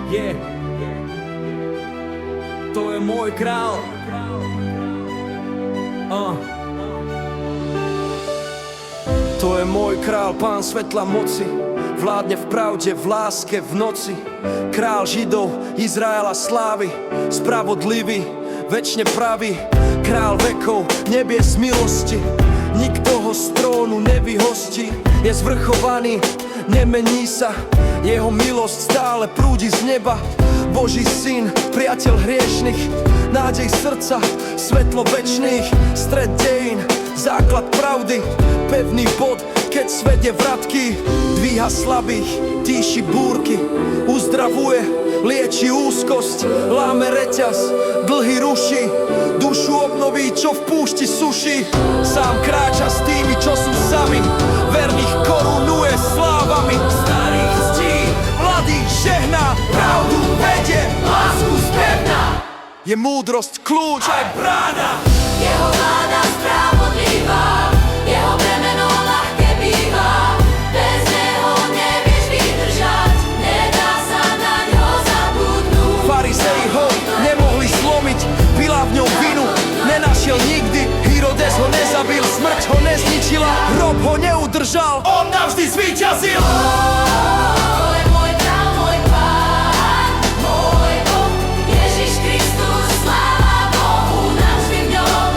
Yeah. To je môj král. To je môj král, pán svetla moci. Vládne v pravde, v láske, v noci. Král Židov, Izraela slávy. Spravodlivý, večne pravý. Král vekov, nebies milosti. Nikto ho z trónu nevyhostí. Je zvrchovaný, nemení sa. Jeho milosť stále prúdi z neba. Boží syn, priateľ hriešnych. Nádej srdca, svetlo večných. Stred dejín, základ pravdy. Pevný bod, keď svet je vratký. Dvíha slabých, tíši búrky. Uzdravuje, lieči úzkosť. Láme reťaz, dlhy ruší. Dušu obnoví, čo v púšti suší. Sám kráča s tými, čo sú sami. Verných korunuje slávami. Starých ctí, mladých žehná. Pravdu vedie, lásku spevná. Je múdrosť kľúč aj brána. Jeho vláda spravodlivá, jeho bremeno ľahké býva. Bez neho nevieš vydržať, nedá sa na ňo zabudnúť. Farizei ho nemohli zlomiť, Pilát v ňom vinu nenašiel nikdy. Herodes ho nezabil, smrť ho nezničila, hrob ho neudržal, on navždy zvíťazil. To je môj král, môj pán, môj Boh, Ježiš Kristus, sláva Bohu navždy v ňom.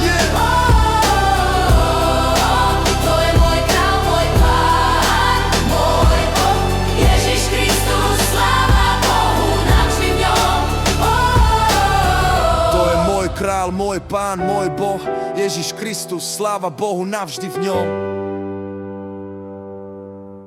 To je môj král, môj pán, môj Boh, Ježiš Kristus, sláva Bohu navždy v ňom. To je môj král, môj pán, môj Boh, Ježiš Kristus, sláva Bohu navždy v ňom.